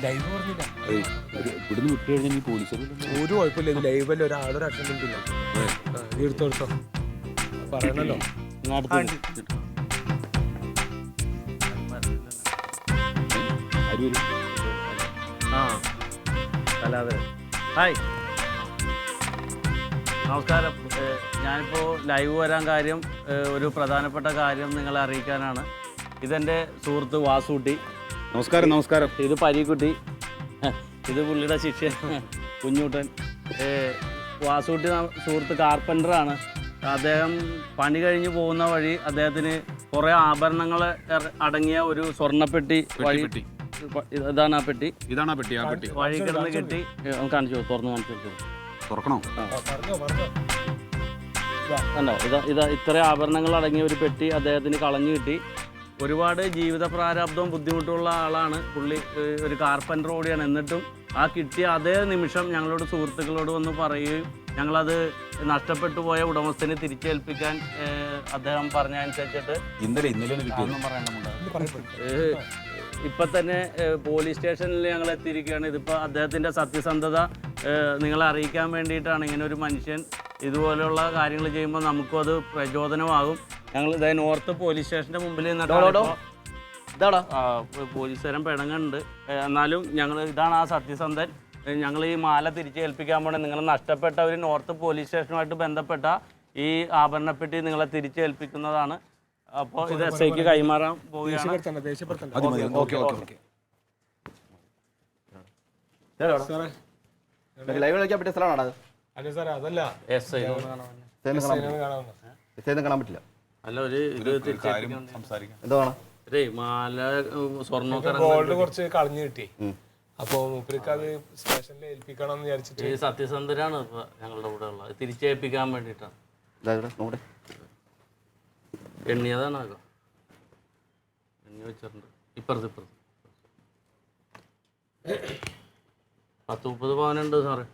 Live പറഞ്ഞില്ല. ഇവിടുന്ന് വിട്ടു കഴിഞ്ഞാൽ പോലീസ് ഒരു കുഴപ്പമില്ല. ഇത് ലൈവല്ല, ഒരാളൊരു അറ്റൻഡന്റ് ഇല്ല. എടുത്തോ പറയണല്ലോ. ഹായ്, നമസ്കാരം. ഞാനിപ്പോൾ ലൈവ് വരാൻ കാര്യം ഒരു പ്രധാനപ്പെട്ട കാര്യം നിങ്ങളെ അറിയിക്കാനാണ്. ഇതെൻ്റെ സുഹൃത്ത് വാസുകുട്ടി. നമസ്കാരം. നമസ്കാരം. ഇത് പരീക്കുട്ടി, ഇത് പുള്ളിയുടെ ശിഷ്യൻ കുഞ്ഞൂട്ടൻ. വാസുകുട്ടി സുഹൃത്ത് കാർപ്പൻ്ററാണ്. അദ്ദേഹം പണി കഴിഞ്ഞ് പോകുന്ന വഴി അദ്ദേഹത്തിന് കുറേ ആഭരണങ്ങൾ അടങ്ങിയ ഒരു സ്വർണ്ണപ്പെട്ടി വഴി, ഇതാണ് ആ പെട്ടി. ഇതാണ് ആ പെട്ടി. ആ പെട്ടി വഴി കിടന്ന് കിട്ടി. കാണിച്ചു, തുറന്ന് കാണിച്ചു. തുറക്കണോ? കണ്ടോ, ഇതാ ഇത്ര ആഭരണങ്ങൾ അടങ്ങിയ ഒരു പെട്ടി അദ്ദേഹത്തിന് കളഞ്ഞു കിട്ടി. ഒരുപാട് ജീവിത പ്രാരാബ്ദവും ബുദ്ധിമുട്ടുള്ള ആളാണ് പുള്ളി. ഒരു കാർപ്പൻ്റർ കൂടിയാണ്. എന്നിട്ടും ആ കിട്ടിയ അതേ നിമിഷം ഞങ്ങളോട് സുഹൃത്തുക്കളോട് വന്ന് പറയുകയും ഞങ്ങളത് നഷ്ടപ്പെട്ടു പോയ ഉടമസ്ഥനെ തിരിച്ചേൽപ്പിക്കാൻ അദ്ദേഹം പറഞ്ഞ അനുസരിച്ചിട്ട് ഇപ്പം തന്നെ പോലീസ് സ്റ്റേഷനിൽ ഞങ്ങൾ എത്തിയിരിക്കുകയാണ്. ഇതിപ്പോൾ അദ്ദേഹത്തിൻ്റെ സത്യസന്ധത നിങ്ങളെ അറിയിക്കാൻ വേണ്ടിയിട്ടാണ്. ഇങ്ങനെ ഒരു മനുഷ്യൻ ഇതുപോലെയുള്ള കാര്യങ്ങൾ ചെയ്യുമ്പോൾ നമുക്കും അത് പ്രചോദനമാകും. ഞങ്ങൾ ഇതേ നോർത്ത് പോലീസ് സ്റ്റേഷൻ്റെ മുമ്പിൽ പോലീസുകാരൻ പിണങ്ങുന്നുണ്ട്. എന്നാലും ഞങ്ങൾ ഇതാണ് ആ സത്യസന്ധൻ. ഞങ്ങൾ ഈ മാല തിരിച്ചേൽപ്പിക്കാൻ പോണേ. നിങ്ങൾ നഷ്ടപ്പെട്ട ഒരു നോർത്ത് പോലീസ് സ്റ്റേഷനുമായിട്ട് ബന്ധപ്പെട്ട ഈ ആഭരണപ്പെട്ടി നിങ്ങളെ തിരിച്ചേൽപ്പിക്കുന്നതാണ്. അപ്പോൾ ഇത് SIക്ക് കൈമാറാൻ പോവുകയാണ്. അല്ല, ഒരു ഇത് മാല സ്വർണ്ണ ഗോൾഡ് കുറച്ച് കളഞ്ഞു കിട്ടി. അപ്പൊ മൂപ്പർക്ക് അത് സ്റ്റേഷനിൽ ഏൽപ്പിക്കണം എന്ന് വിചാരിച്ചിട്ട്. ഈ സത്യസന്ധരാണ് ഇപ്പൊ ഞങ്ങളുടെ കൂടെ ഉള്ളത്. തിരിച്ചേൽപ്പിക്കാൻ വേണ്ടിയിട്ടാണ്. എണ്ണിയതാണ്. എണ്ണി വെച്ചിട്ടുണ്ട്. ഇപ്പുറത്ത് 10-30 പവനുണ്ട് സാറേ.